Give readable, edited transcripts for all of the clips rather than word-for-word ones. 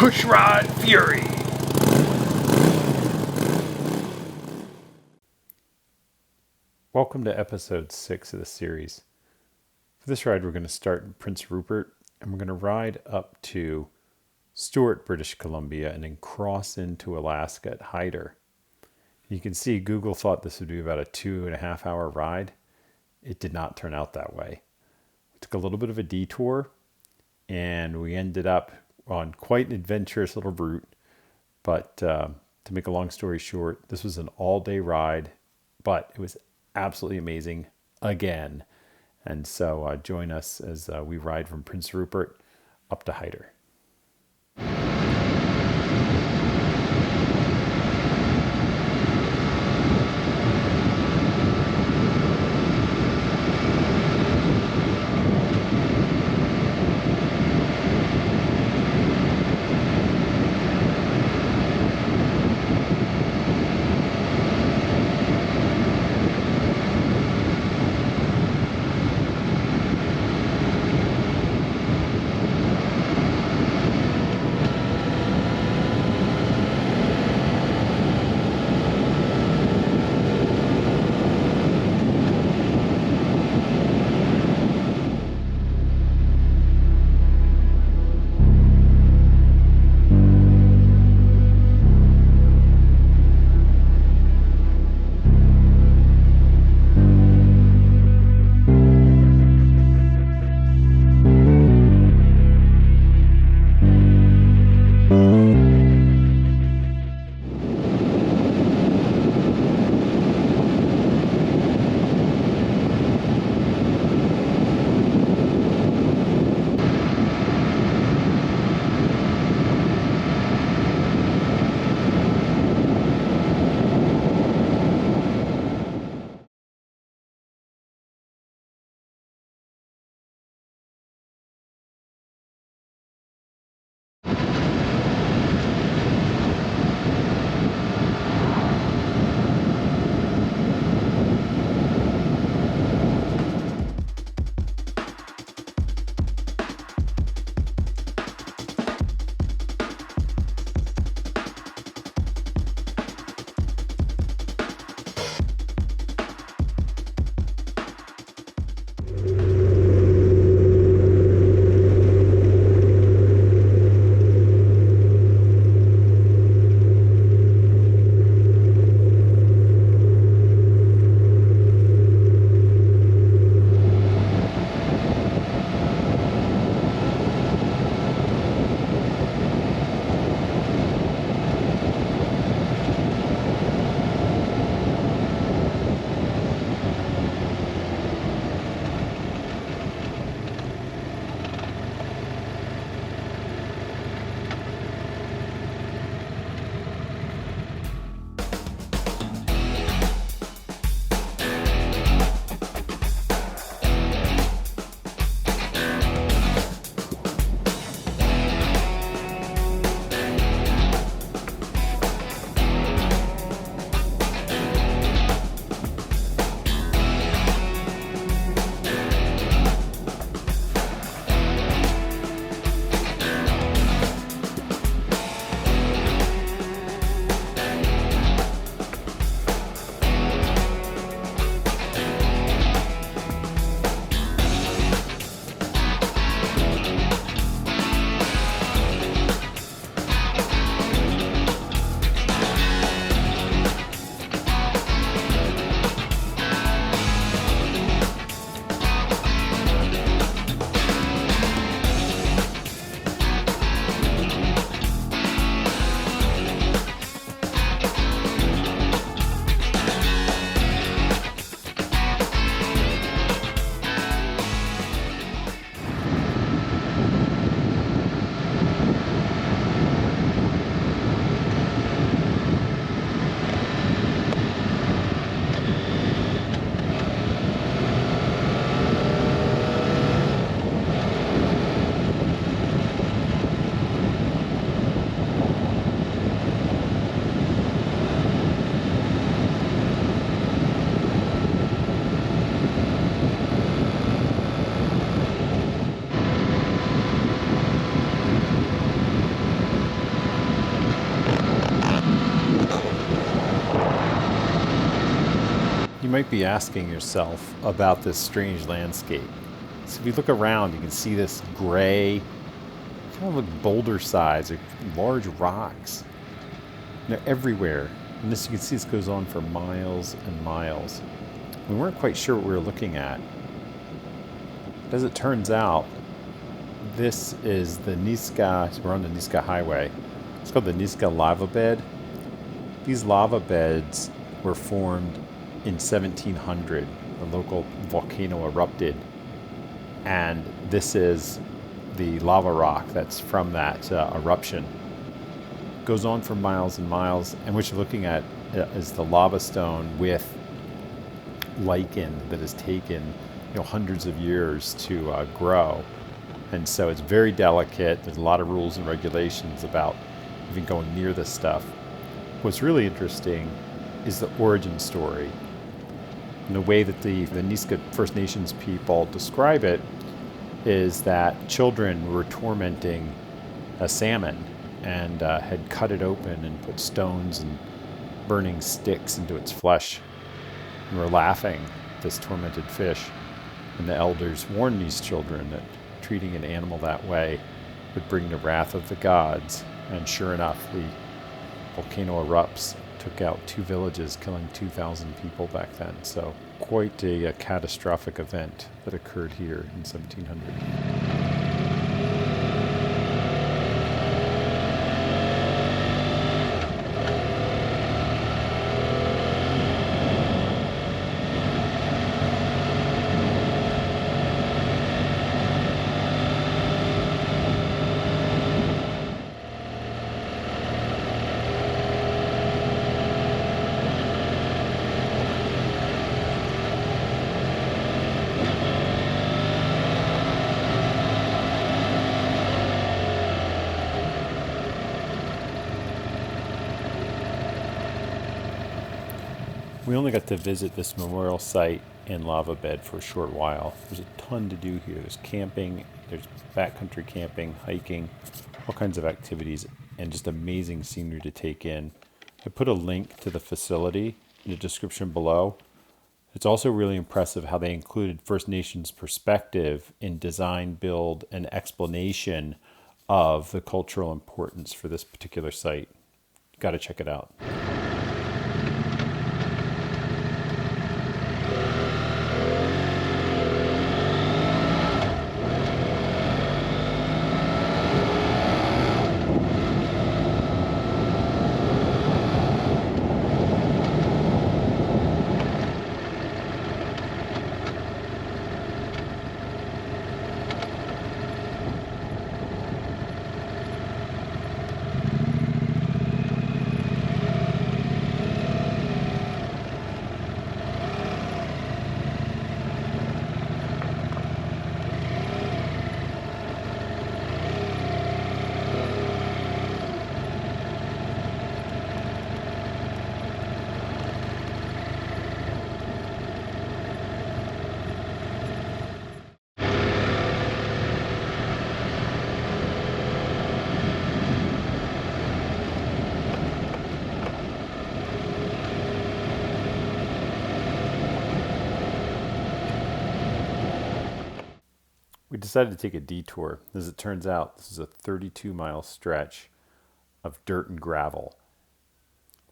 Pushrod Fury. Welcome to episode 6 of the series. For this ride, we're going to start in Prince Rupert, and we're going to ride up to Stewart, British Columbia, and then cross into Alaska at Hyder. You can see Google thought this would be about a 2.5 hour ride. It did not turn out that way. We took a little bit of a detour, and we ended up on quite an adventurous little route. But to make a long story short, this was an all-day ride, but it was absolutely amazing again. And so join us as we ride from Prince Rupert up to Hyder. You might be asking yourself about this strange landscape. So if you look around, you can see this gray, kind of like boulder size, or large rocks. They're everywhere. And this, you can see this goes on for miles and miles. We weren't quite sure what we were looking at. As it turns out, this is the Nisga'a, we're on the Nisga'a Highway. It's called the Nisga'a lava bed. These lava beds were formed in 1700. A local volcano erupted, and this is the lava rock that's from that eruption. It goes on for miles and miles, and what you're looking at is the lava stone with lichen that has taken hundreds of years to grow. And so it's very delicate. There's a lot of rules and regulations about even going near this stuff. What's really interesting is the origin story. And the way that the Nisga'a First Nations people describe it is that children were tormenting a salmon and had cut it open and put stones and burning sticks into its flesh and were laughing at this tormented fish. And the elders warned these children that treating an animal that way would bring the wrath of the gods. And sure enough, the volcano erupts, took out 2 villages, killing 2,000 people back then. So quite a catastrophic event that occurred here in 1700. We only got to visit this memorial site and lava bed for a short while. There's a ton to do here. There's camping, there's backcountry camping, hiking, all kinds of activities, and just amazing scenery to take in. I put a link to the facility in the description below. It's also really impressive how they included First Nations perspective in design, build, and explanation of the cultural importance for this particular site. Got to check it out. We decided to take a detour. As it turns out, this is a 32-mile stretch of dirt and gravel.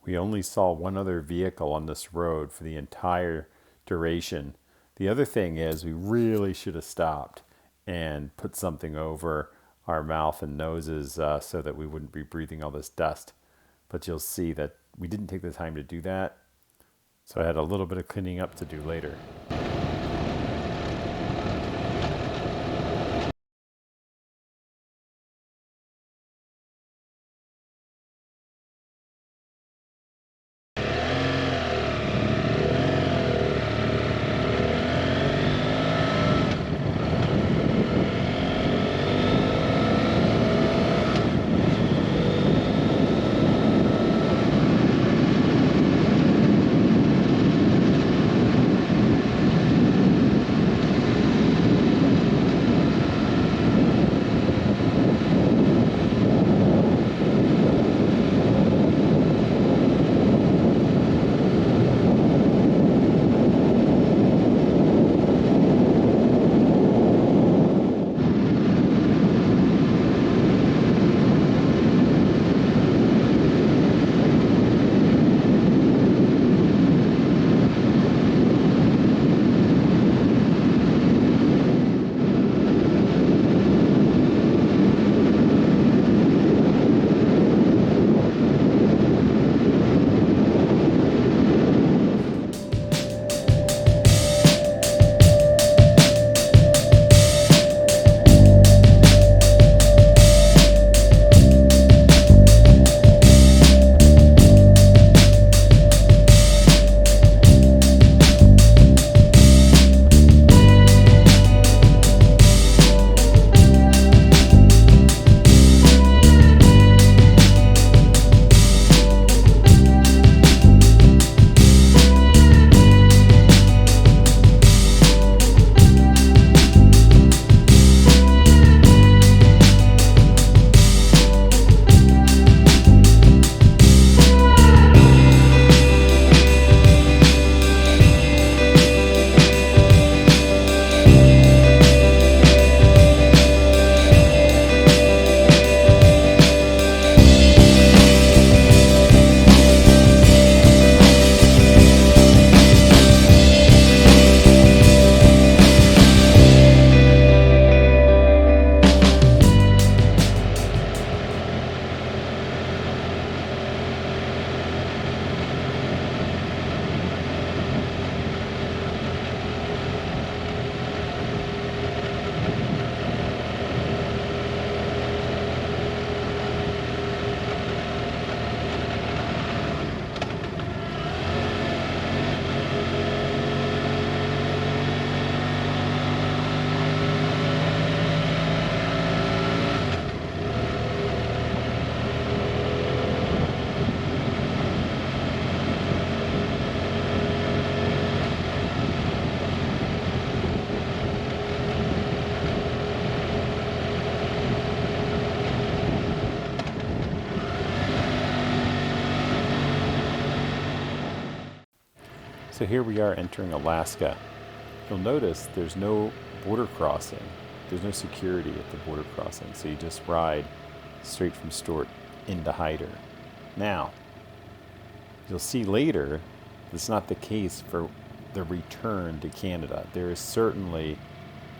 We only saw one other vehicle on this road for the entire duration. The other thing is we really should have stopped and put something over our mouth and noses so that we wouldn't be breathing all this dust. But you'll see that we didn't take the time to do that. So I had a little bit of cleaning up to do later. So here we are entering Alaska. You'll notice there's no border crossing. There's no security at the border crossing, so you just ride straight from Stewart into Hyder. Now, you'll see later that's not the case for the return to Canada. There is certainly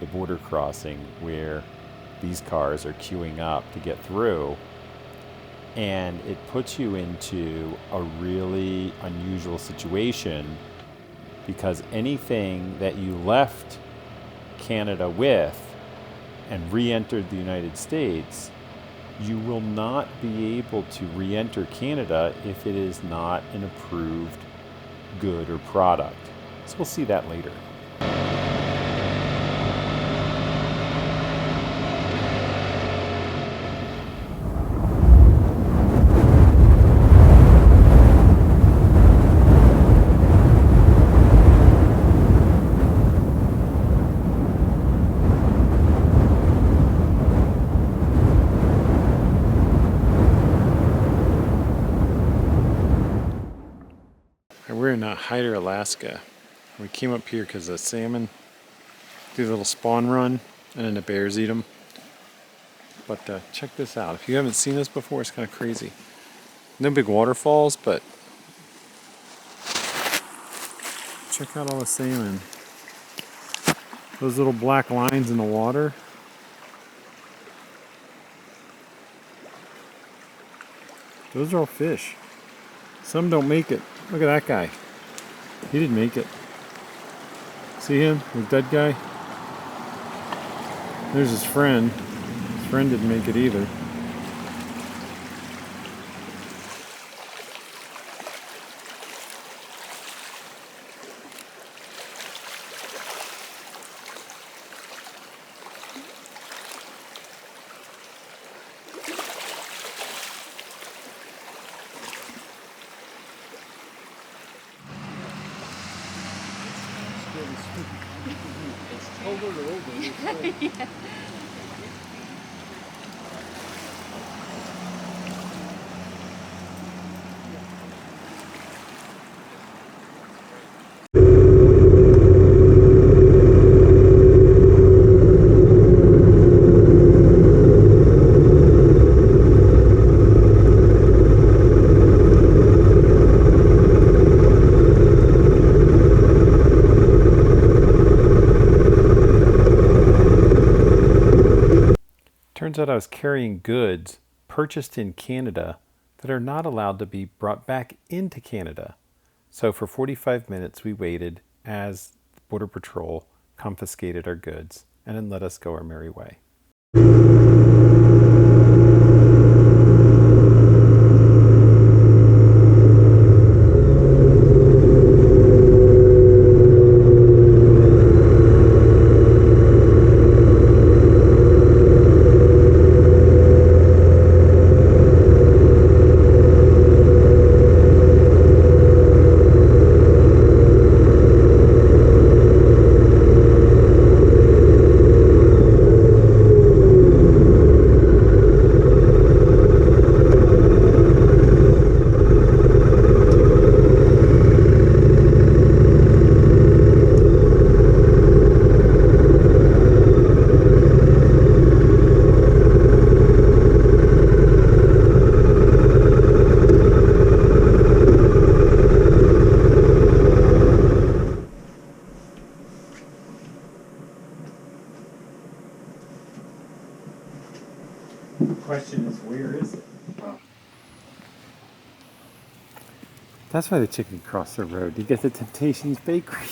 a border crossing where these cars are queuing up to get through, and it puts you into a really unusual situation because anything that you left Canada with and re-entered the United States, you will not be able to re-enter Canada if it is not an approved good or product. So we'll see that later. We're in Hyder, Alaska. We came up here because the salmon do a little spawn run and then the bears eat them. But check this out. If you haven't seen this before, it's kind of crazy. No big waterfalls, but check out all the salmon. Those little black lines in the water. Those are all fish. Some don't make it. Look at that guy. He didn't make it. See him? The dead guy? There's his friend. His friend didn't make it either. Yeah. Turns out I was carrying goods purchased in Canada that are not allowed to be brought back into Canada. So for 45 minutes we waited as Border Patrol confiscated our goods and then let us go our merry way. The question is, where is it? That's why the chicken crossed the road, to get to Temptations Bakery.